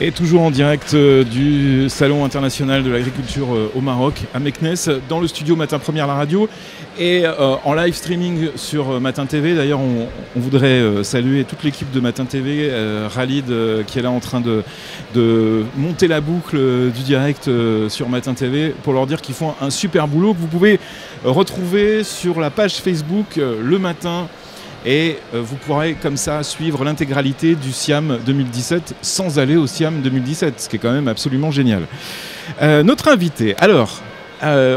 Et toujours en direct du Salon international de l'agriculture au Maroc, à Meknes, dans le studio Matin Première la radio et en live streaming sur Matin TV. D'ailleurs, on voudrait saluer toute l'équipe de Matin TV, Khalid qui est là en train de monter la boucle du direct sur Matin TV pour leur dire qu'ils font un super boulot que vous pouvez retrouver sur la page Facebook le matin. Et vous pourrez comme ça suivre l'intégralité du SIAM 2017 sans aller au SIAM 2017, ce qui est quand même absolument génial. Notre invité, alors,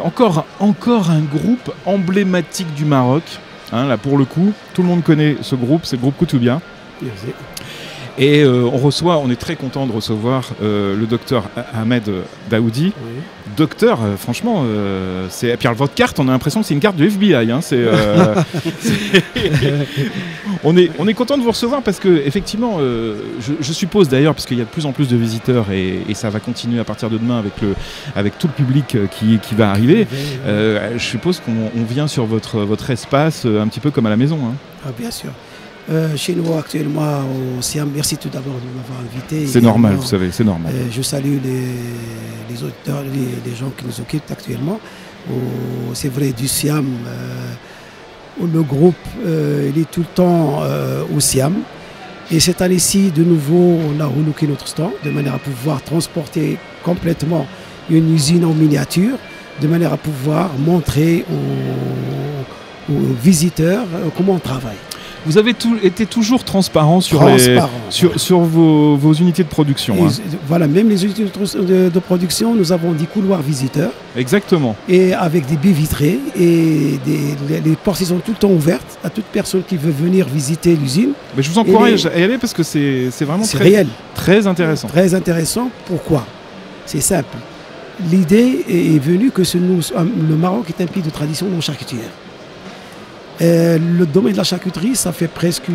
encore un groupe emblématique du Maroc. Hein, là pour le coup, tout le monde connaît ce groupe, c'est le groupe Koutoubia. Et on est très content de recevoir le docteur Ahmed Daoudi. Oui. Docteur, franchement, et puis votre carte, on a l'impression que c'est une carte du FBI. Hein, on est content de vous recevoir parce que effectivement, je suppose d'ailleurs, parce qu'il y a de plus en plus de visiteurs et ça va continuer à partir de demain avec tout le public qui va arriver. Je suppose qu'on vient sur votre espace un petit peu comme à la maison. Hein. Ah, bien sûr. Chez nous actuellement au SIAM, merci tout d'abord de m'avoir invité. C'est normal, vous savez, c'est normal. Je salue les auditeurs, les gens qui nous occupent actuellement. C'est vrai, du SIAM, le groupe il est tout le temps au SIAM. Et cette année-ci, de nouveau, on a relooké notre stand de manière à pouvoir transporter complètement une usine en miniature, de manière à pouvoir montrer aux visiteurs comment on travaille. Vous avez été toujours transparent sur vos unités de production. Hein. Voilà, même les unités de production, nous avons des couloirs visiteurs. Exactement. Et avec des baies vitrées. Et les portes sont tout le temps ouvertes à toute personne qui veut venir visiter l'usine. Mais je vous encourage à y aller parce que c'est vraiment très intéressant. Très intéressant. Pourquoi? C'est simple. L'idée est venue que le Maroc est un pays de tradition non charcutière. Le domaine de la charcuterie, ça fait presque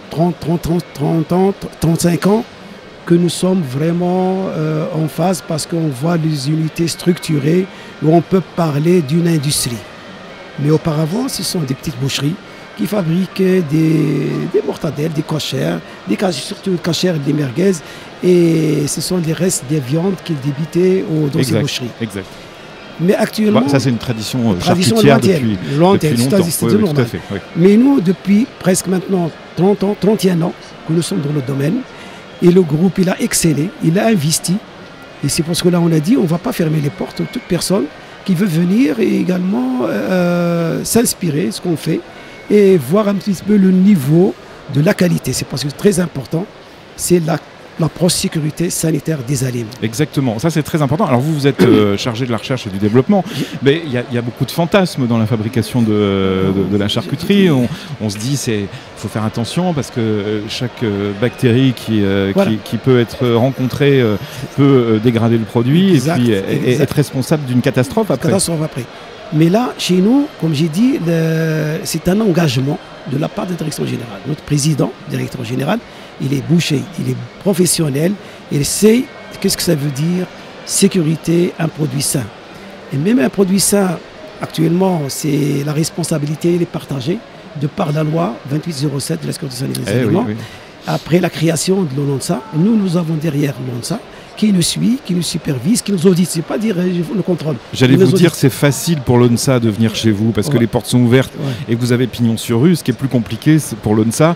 35 ans que nous sommes vraiment en phase parce qu'on voit les unités structurées où on peut parler d'une industrie. Mais auparavant, ce sont des petites boucheries qui fabriquaient des mortadelles, des cochères, surtout des cochères et des merguez. Et ce sont les restes des viandes qu'ils débitaient dans ces boucheries. Exact. Mais actuellement, ça c'est une tradition charcutière depuis longtemps. Oui, tout à fait, oui. Mais nous, depuis presque maintenant 31 ans que nous sommes dans le domaine, et le groupe il a excellé, il a investi, et c'est pour ce que là on a dit on ne va pas fermer les portes à toute personne qui veut venir et également s'inspirer de ce qu'on fait et voir un petit peu le niveau de la qualité. C'est parce que c'est très important, c'est l'approche sécurité sanitaire des aliments. Exactement, ça c'est très important. Alors vous êtes chargé de la recherche et du développement, mais il y a beaucoup de fantasmes dans la fabrication de la charcuterie. On se dit il faut faire attention parce que chaque bactérie qui peut être rencontrée peut dégrader le produit et puis être responsable d'une catastrophe après. Mais là, chez nous, comme j'ai dit, c'est un engagement de la part de la direction générale. Notre président, directeur général, il est boucher, il est professionnel, il sait qu'est-ce que ça veut dire sécurité, un produit sain. Et même un produit sain, actuellement, c'est la responsabilité, elle est partagée de par la loi 2807 de la sécurité sanitaire des aliments. Oui. Après la création de l'ONANSA, nous avons derrière l'ONANSA qui nous suit, qui nous supervise, qui nous audite. C'est pas dire le contrôle. J'allais vous dire c'est facile pour l'ONSA de venir chez vous parce que les portes sont ouvertes et que vous avez pignon sur rue. Ce qui est plus compliqué pour l'ONSA.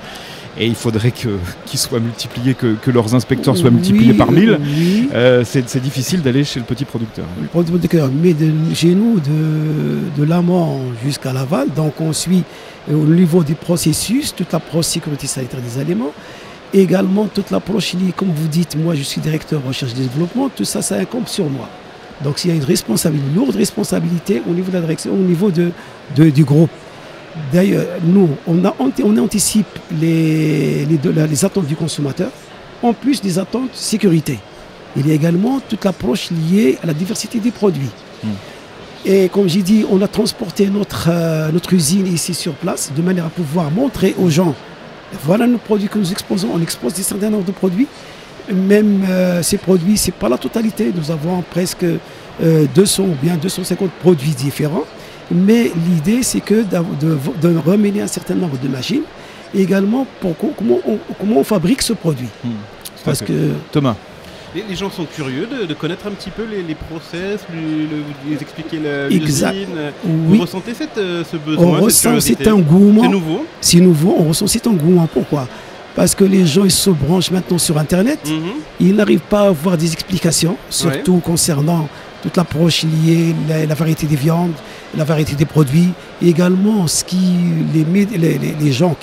Et il faudrait qu'ils soient multipliés, que leurs inspecteurs soient multipliés par 1000. Oui. C'est difficile d'aller chez le petit producteur. Mais chez nous, de l'amont jusqu'à l'aval, donc on suit au niveau des processus, toute l'approche sécurité sanitaire des aliments, également toute l'approche liée, comme vous dites, moi je suis directeur recherche et développement, tout ça, ça incombe sur moi. Donc il y a une lourde responsabilité au niveau de la direction, au niveau du groupe. D'ailleurs, nous, on anticipe les attentes du consommateur, en plus des attentes sécurité. Il y a également toute l'approche liée à la diversité des produits. Et comme j'ai dit, on a transporté notre usine ici sur place, de manière à pouvoir montrer aux gens, voilà nos produits que nous exposons, on expose des certain nombre de produits. Même ces produits, ce n'est pas la totalité, nous avons presque 200 ou bien 250 produits différents. Mais l'idée, c'est que de reméner un certain nombre de machines et également pour comment on fabrique ce produit. Parce que Thomas, Les gens sont curieux de connaître un petit peu les process, les expliquer l'usine. Oui. Vous ressentez ce besoin, c'est un engouement. C'est nouveau. C'est nouveau, on ressent cet engouement. Pourquoi? Parce que les gens ils se branchent maintenant sur Internet. Ils n'arrivent pas à avoir des explications, surtout concernant toute l'approche liée à la variété des viandes, la variété des produits. Et également, les gens,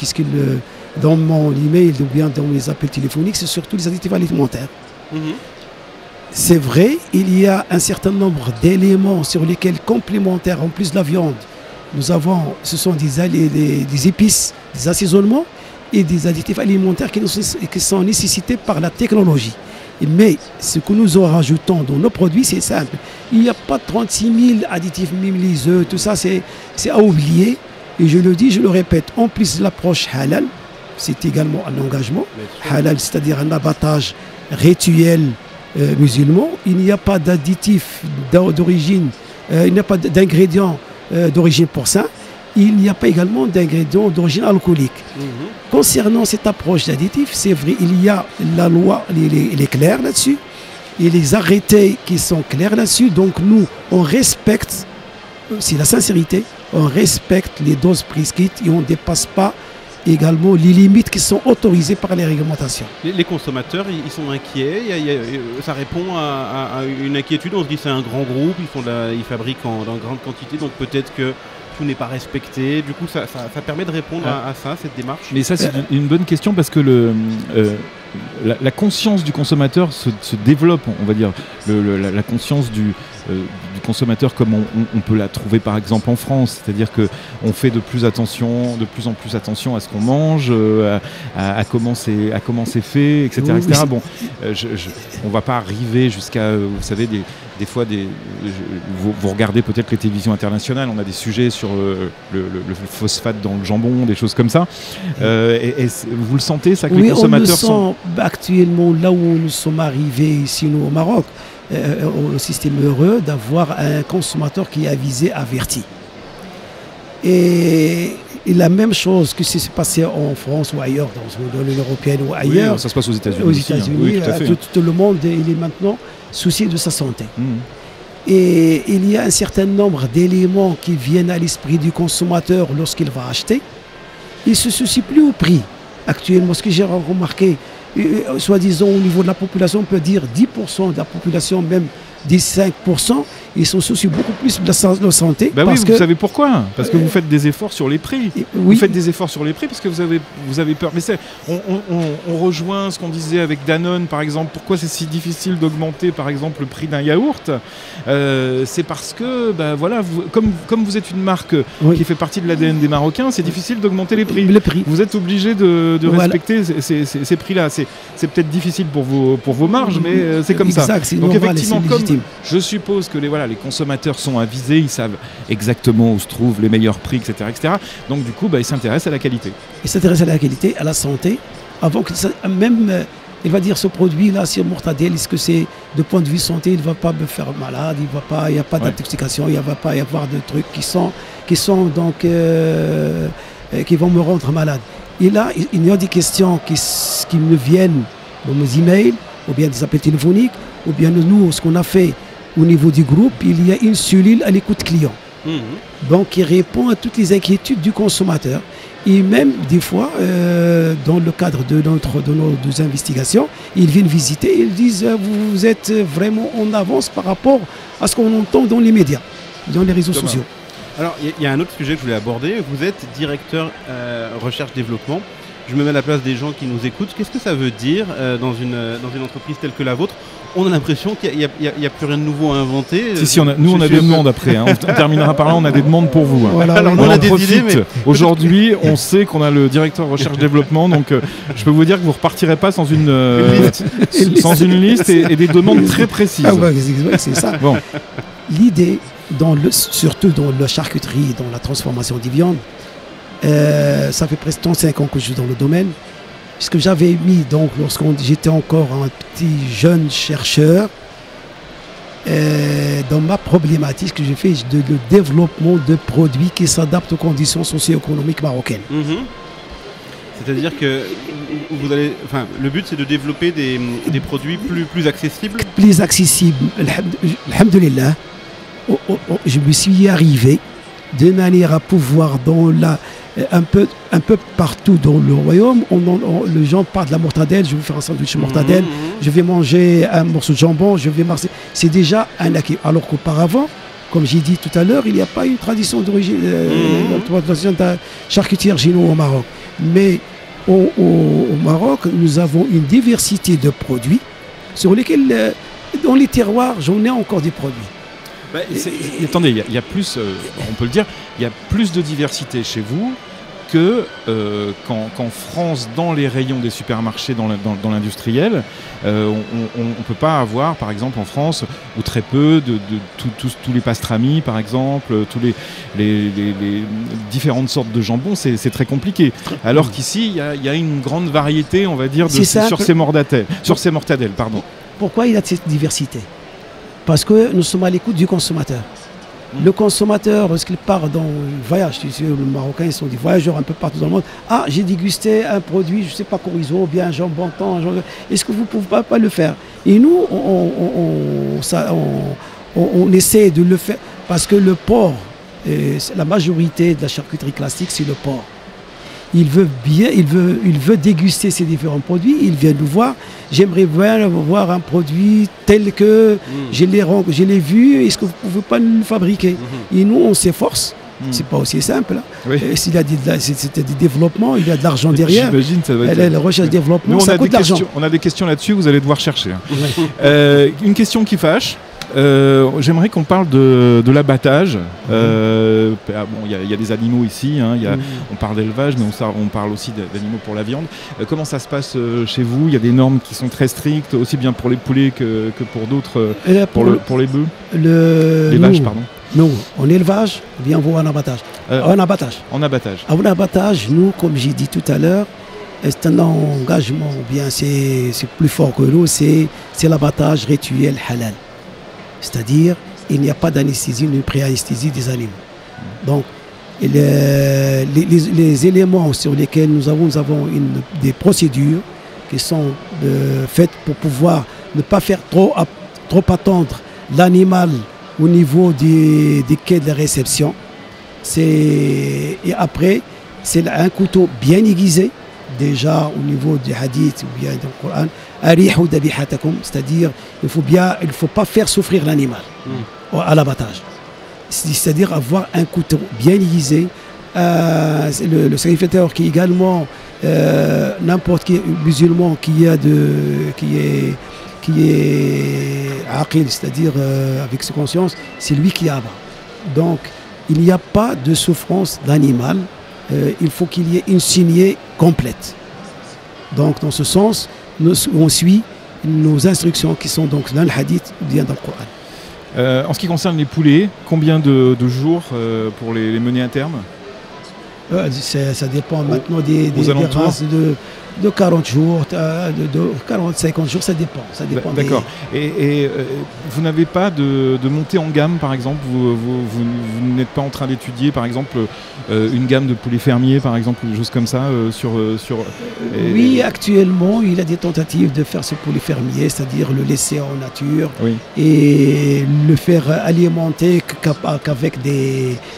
dans mon email ou bien dans mes appels téléphoniques, c'est surtout les additifs alimentaires. C'est vrai, il y a un certain nombre d'éléments sur lesquels complémentaires, en plus de la viande, ce sont des épices, des assaisonnements et des additifs alimentaires qui sont nécessités par la technologie. Mais ce que nous en rajoutons dans nos produits, c'est simple. Il n'y a pas 36 000 additifs, même les œufs, tout ça, c'est à oublier. Et je le dis, je le répète, en plus de l'approche halal, c'est également un engagement. Halal, c'est-à-dire un abattage rituel musulman. Il n'y a pas d'additifs d'origine, il n'y a pas d'ingrédients d'origine porcin. Il n'y a pas également d'ingrédients d'origine alcoolique. Concernant cette approche d'additifs, c'est vrai, il y a la loi, elle est claire là-dessus, et les arrêtés qui sont clairs là-dessus. Donc nous, on respecte, c'est la sincérité, on respecte les doses prescrites et on ne dépasse pas également les limites qui sont autorisées par les réglementations. Les consommateurs, ils sont inquiets, ça répond à une inquiétude, on se dit c'est un grand groupe, ils fabriquent dans grande quantité, donc peut-être que tout n'est pas respecté. Du coup, ça permet de répondre à ça, cette démarche. Mais ça, c'est une bonne question parce que la conscience du consommateur se développe, on va dire. La conscience du consommateur comme on peut la trouver par exemple en France, c'est-à-dire qu'on fait de plus en plus attention à ce qu'on mange, à comment c'est fait, etc. Oui, etc. Bon, on va pas arriver jusqu'à, vous savez, des fois, vous regardez peut-être les télévisions internationales, on a des sujets sur le phosphate dans le jambon, des choses comme ça. Et vous le sentez, ça, que les consommateurs sont... Actuellement, là où nous sommes arrivés ici au Maroc, au système heureux d'avoir un consommateur qui est avisé, averti. Et la même chose que s'est passé en France ou ailleurs, dans l'Union européenne ou ailleurs. Oui, ça se passe aux États-Unis. Aux États-Unis, tout le monde il est maintenant soucié de sa santé. Et il y a un certain nombre d'éléments qui viennent à l'esprit du consommateur lorsqu'il va acheter. Il ne se soucie plus au prix. Actuellement, ce que j'ai remarqué, soi-disant au niveau de la population, on peut dire 10% de la population, même 15%, ils sont soucieux beaucoup plus de la santé. Bah oui, vous savez pourquoi? Parce que vous faites des efforts sur les prix. Oui. Vous faites des efforts sur les prix parce que vous avez peur. Mais on rejoint ce qu'on disait avec Danone, par exemple. Pourquoi c'est si difficile d'augmenter, par exemple, le prix d'un yaourt? C'est parce que, voilà, comme vous êtes une marque qui fait partie de l'ADN des Marocains, c'est difficile d'augmenter les prix. Vous êtes obligé de respecter ces prix-là. C'est peut-être difficile pour vos marges, mais c'est comme ça. Donc effectivement, comme je suppose que les consommateurs sont avisés, ils savent exactement où se trouvent les meilleurs prix, etc. etc. Donc du coup, ils s'intéressent à la qualité. Ils s'intéressent à la qualité, à la santé, avant que même, il va dire ce produit-là, c'est mortadelle, est-ce que c'est de point de vue santé, il ne va pas me faire malade, il n'y a pas d'intoxication, il ne va pas y avoir de trucs qui vont me rendre malade. Et là, il y a des questions qui me viennent dans mes emails, ou bien des appels téléphoniques, ou bien nous, ce qu'on a fait au niveau du groupe, il y a une cellule à l'écoute client. Donc, qui répond à toutes les inquiétudes du consommateur. Et même, des fois, dans le cadre de nos investigations, ils viennent visiter et ils disent vous êtes vraiment en avance par rapport à ce qu'on entend dans les médias, dans les réseaux sociaux. Alors, il y a un autre sujet que je voulais aborder. Vous êtes directeur recherche-développement. Je me mets à la place des gens qui nous écoutent. Qu'est-ce que ça veut dire dans une entreprise telle que la vôtre? On a l'impression qu'il n'y a plus rien de nouveau à inventer. Si, on a des demandes après. On terminera par là, on a des demandes pour vous. Voilà, alors, on a des idées, mais... Aujourd'hui, on sait qu'on a le directeur recherche-développement, donc je peux vous dire que vous ne repartirez pas sans une liste et des demandes très précises. C'est ça. Bon. L'idée, surtout dans la charcuterie, dans la transformation des viandes, ça fait presque 35 ans que je suis dans le domaine. Ce que j'avais mis, donc, lorsque j'étais encore un petit jeune chercheur, dans ma problématique que j'ai fait, le développement de produits qui s'adaptent aux conditions socio-économiques marocaines. C'est-à-dire que le but c'est de développer des produits plus accessibles. Plus accessibles. Alhamdulillah, je me suis arrivé de manière à pouvoir un peu partout dans le royaume, les gens parlent de la mortadelle, je vais faire un sandwich mortadelle, je vais manger un morceau de jambon, c'est déjà un acquis. Alors qu'auparavant, comme j'ai dit tout à l'heure, il n'y a pas une tradition d'origine, charcutière chez nous au Maroc. Mais au Maroc, nous avons une diversité de produits sur lesquels, dans les terroirs, j'en ai encore des produits. Attendez, il y a plus, on peut le dire, il y a plus de diversité chez vous qu'en France, dans les rayons des supermarchés, dans l'industriel. On ne peut pas avoir, par exemple, en France, ou très peu, tous les pastrami, par exemple, tous les différentes sortes de jambon, c'est très compliqué. Alors qu'ici, il y a une grande variété, on va dire, sur ces mortadelles. Pardon. Pourquoi il y a cette diversité ? Parce que nous sommes à l'écoute du consommateur. Le consommateur, lorsqu'il part dans le voyage, les Marocains sont des voyageurs un peu partout dans le monde. Ah, j'ai dégusté un produit, je ne sais pas, chorizo, ou bien jambon, est-ce que vous ne pouvez pas le faire? Et nous, on essaie de le faire parce que le porc, la majorité de la charcuterie classique, c'est le porc. Il veut déguster ces différents produits. Il vient nous voir. J'aimerais voir un produit tel que je l'ai vu. Est-ce que vous ne pouvez pas nous le fabriquer? Et nous, on s'efforce. C'est pas aussi simple. Oui. S'il y a des développements, il y a de l'argent derrière. J'imagine, ça va être... La recherche-développement, ça coûte de l'argent. On a des questions là-dessus, vous allez devoir chercher. Oui. Une question qui fâche. J'aimerais qu'on parle de l'abattage. Il y a des animaux ici, on parle d'élevage, mais on parle aussi d'animaux pour la viande. Comment ça se passe chez vous? Il y a des normes qui sont très strictes, aussi bien pour les poulets que pour d'autres, pour les bœufs, les vaches, pardon. Non, en élevage, on va en abattage. En abattage. En abattage, nous, comme j'ai dit tout à l'heure, c'est un engagement, bien c'est plus fort que nous, c'est l'abattage rituel halal. C'est-à-dire, il n'y a pas d'anesthésie, ni pré-anesthésie des animaux. Donc, les éléments sur lesquels nous avons des procédures qui sont faites pour pouvoir ne pas faire trop attendre l'animal au niveau des quais de réception. Et après, c'est un couteau bien aiguisé, déjà au niveau du hadith ou bien du Coran. C'est-à-dire il ne faut pas faire souffrir l'animal à l'abattage. C'est-à-dire avoir un couteau bien aiguisé. Le sacrificateur qui est également n'importe quel musulman qui est aqil, c'est-à-dire avec sa conscience, c'est lui qui abat. Donc il n'y a pas de souffrance d'animal. Il faut qu'il y ait une signée complète. Donc dans ce sens, on suit nos instructions qui sont donc dans le hadith ou bien dans le Coran. En ce qui concerne les poulets, combien de jours pour les mener à terme? Ça dépend maintenant des races de 40 jours, de 40-50 jours, ça dépend. D'accord. Et vous n'avez pas de montée en gamme, par exemple? Vous n'êtes pas en train d'étudier, par exemple, une gamme de poulets fermiers, par exemple, ou des choses comme ça Oui, actuellement, il y a des tentatives de faire ce poulet fermier, c'est-à-dire le laisser en nature et le faire alimenter qu'avec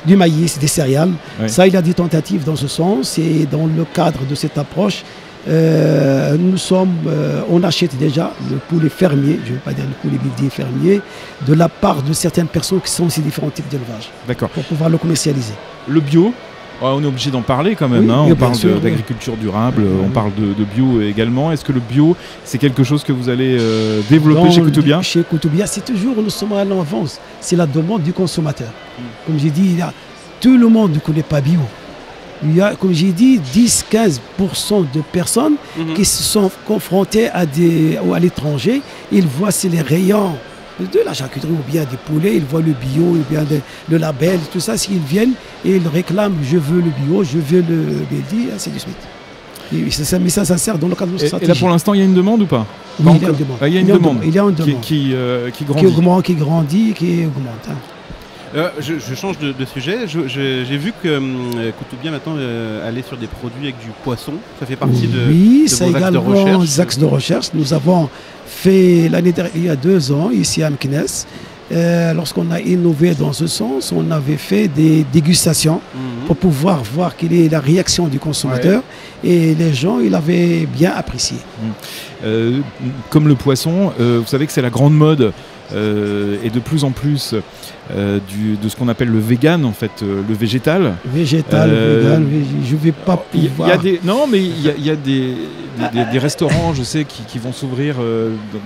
du maïs, des céréales. Oui. Ça, il y a des tentatives dans ce sens, et dans le cadre de cette approche, on achète déjà le poulet fermier, je ne veux pas dire le poulet midi fermier, de la part de certaines personnes qui sont ces différents types d'élevage. D'accord. Pour pouvoir le commercialiser. Le bio, on est obligé d'en parler quand même. On parle d'agriculture durable, on parle de bio également. Est-ce que le bio, c'est quelque chose que vous allez développer chez Koutoubia? Chez Koutoubia, c'est toujours, nous sommes à l'avance. C'est la demande du consommateur. Comme j'ai dit, tout le monde ne connaît pas bio. Il y a, comme j'ai dit, 10-15% de personnes qui se sont confrontées à l'étranger. Ils voient les rayons de la charcuterie ou bien des poulets, ils voient le bio, ou bien le label, tout ça. S'ils viennent et ils réclament, je veux le bio, je veux le BD, ainsi de suite. Mais ça sert dans le cadre de notre stratégie. Et là, pour l'instant, il y a une demande ou pas? Oui, il y a une demande. Il y a une demande. Il y a une demande. Qui grandit. Qui grandit, qui augmente. Je change de sujet. J'ai vu que Koutoubia maintenant allait sur des produits avec du poisson. Ça fait partie de c'est vos axes de également recherche. des axes de recherche. Nous avons fait l'année dernière, il y a 2 ans, ici à Meknès, lorsqu'on a innové dans ce sens, on avait fait des dégustations pour pouvoir voir quelle est la réaction du consommateur. Et les gens, ils avaient bien apprécié. Comme le poisson, vous savez que c'est la grande mode et de plus en plus de ce qu'on appelle le vegan, en fait, le végétal. Végétal, vegan, je ne vais pas pouvoir... Non, mais il y a des restaurants, je sais, qui vont s'ouvrir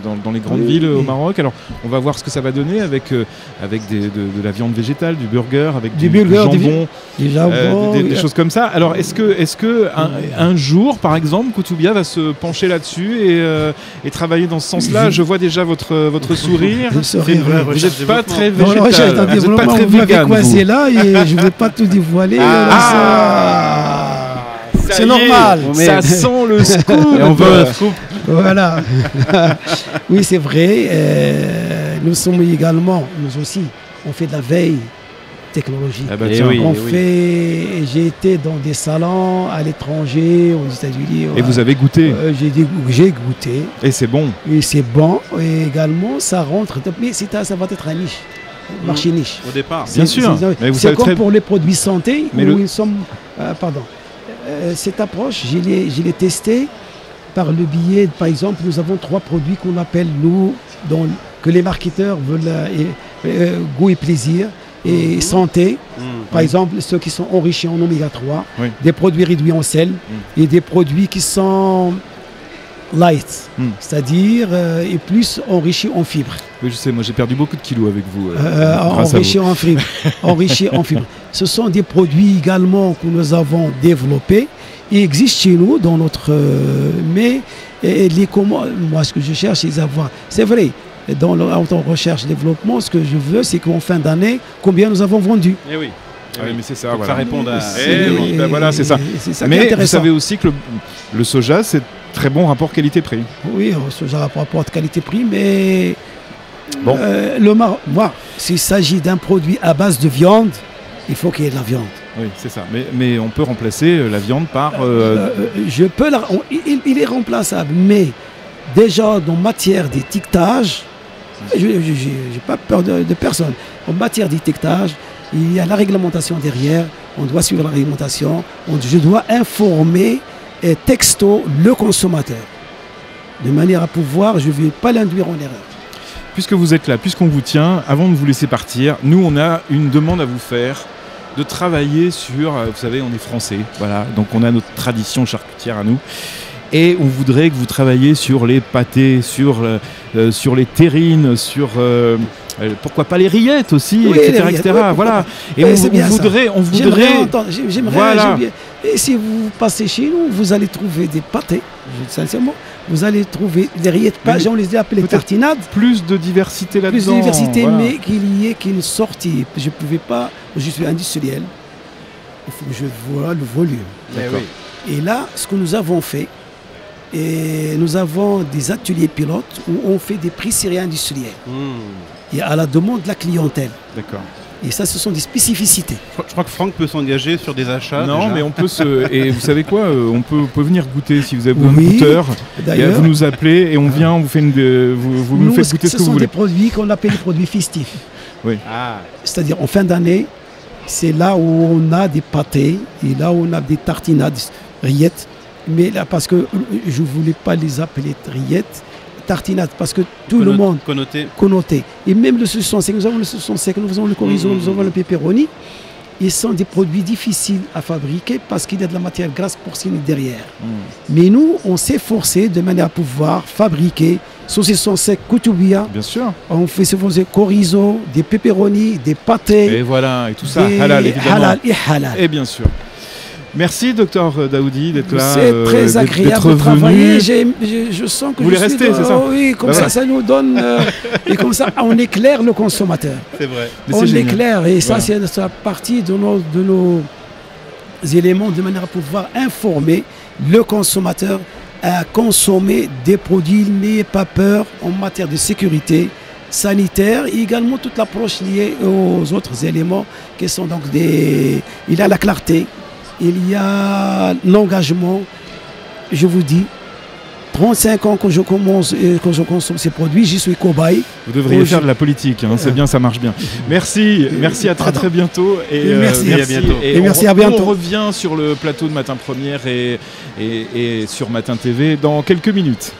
dans les grandes villes au Maroc. Alors, on va voir ce que ça va donner avec de la viande végétale, du burger, avec du jambon, des choses comme ça. Alors, est-ce que un jour, par exemple, Koutoubia va se pencher là-dessus et travailler dans ce sens-là? Je vois déjà votre sourire. Vous n'êtes pas très végétal. Vous n'êtes pas très vegan. Vous m'avez coincé là et je ne vais pas tout dévoiler. C'est normal. Ça sent le scoop. Et on veut un scoop. Voilà. Oui, c'est vrai. Nous sommes également, nous aussi, on fait de la veille technologique. J'ai été dans des salons à l'étranger, aux États-Unis. Et vous avez goûté? J'ai goûté. Et c'est bon. Et c'est bon. Et également, ça rentre. Mais ça va être un niche. Marché niche. Au départ. Bien sûr. C'est comme pour les produits santé. Pardon. Cette approche, je l'ai testée par le biais, par exemple, nous avons 3 produits qu'on appelle, que les marketeurs veulent goût et plaisir et santé. Par exemple, ceux qui sont enrichis en oméga 3, des produits réduits en sel et des produits qui sont light, c'est-à-dire et plus enrichis en fibres. Oui, je sais, moi j'ai perdu beaucoup de kilos avec vous. Enrichis en fibres. Enrichis en fibres. Ce sont des produits également que nous avons développés. Ils existent chez nous dans notre... moi, ce que je cherche, c'est avoir... C'est vrai, dans en recherche et développement, ce que je veux, c'est qu'en fin d'année, combien nous avons vendu. Eh oui. Oui, mais c'est ça. Voilà. Ça répond à... voilà, c'est ça. Mais vous savez aussi que le soja, c'est très bon rapport qualité-prix. Oui, le soja rapport qualité-prix, mais... Bon. S'il s'agit d'un produit à base de viande, il faut qu'il y ait de la viande. Oui, c'est ça. Mais on peut remplacer la viande par... il est remplaçable, mais déjà dans matière d'étiquetage, je n'ai pas peur de personne. En matière d'étiquetage, il y a la réglementation derrière, on doit suivre la réglementation, je dois informer texto le consommateur, de manière à pouvoir, je ne vais pas l'induire en erreur. Puisque vous êtes là, puisqu'on vous tient, avant de vous laisser partir, nous on a une demande à vous faire, de travailler sur, vous savez, on est français, voilà, donc on a notre tradition charcutière à nous, et on voudrait que vous travailliez sur les pâtés, sur les terrines, sur... pourquoi pas les rillettes aussi, oui, etc. Voilà. Et on voudrait... Et si vous passez chez nous, vous allez trouver des pâtés, sincèrement. Vous allez trouver des rillettes, on les a appelées tartinades. Plus de diversité là-dedans. Plus de diversité, voilà. Mais qu'il y ait qu'une sortie. Je ne pouvais pas, je suis industriel, il faut que je vois le volume. Et là, ce que nous avons fait, nous avons des ateliers pilotes où on fait des prix-séries industriels. Et à la demande de la clientèle. D'accord. Et ça, ce sont des spécificités. Je crois que Franck peut s'engager sur des achats. Non, déjà. Mais on peut et vous savez quoi, on peut venir goûter si vous avez besoin de goûteurs. D'ailleurs, vous nous appelez et on vient, on vous fait vous nous faites goûter ce que vous voulez. Ce sont des produits qu'on appelle des produits festifs. Oui. C'est-à-dire en fin d'année, c'est là où on a des pâtés et là où on a des tartinades, rillettes. Mais là, parce que je ne voulais pas les appeler rillettes, tartinade, parce que tout le monde connoté. Et même le saucisson sec, nous avons le saucisson sec, nous avons le chorizo, nous avons le pepperoni. Ils sont des produits difficiles à fabriquer parce qu'il y a de la matière grasse porcine derrière. Mais nous, on s'est forcé de manière à pouvoir fabriquer saucisson sec Koutoubia. Bien sûr. On fait ce chorizo, des pepperoni, des pâtés. Et voilà, et tout ça, halal évidemment. Halal et halal. Et bien sûr. Merci, docteur Daoudi, d'être là. C'est très agréable de travailler. Je sens que vous voulez rester, c'est ça? Oui, comme ça nous donne... et comme ça, on éclaire le consommateur. C'est vrai. On éclaire, et ça, c'est partie de nos éléments de manière à pouvoir informer le consommateur à consommer des produits. N'ayez pas peur en matière de sécurité. sanitaire et également toute l'approche liée aux autres éléments qui sont donc des... Il y a la clarté, il y a l'engagement, je vous dis, 35 ans que je consomme ces produits, j'y suis cobaye. Vous devriez faire de la politique, hein, c'est bien, ça marche bien. Merci, merci à très bientôt. Et, merci à bientôt. Et merci à bientôt. On revient sur le plateau de Matin Première et sur Matin TV dans quelques minutes.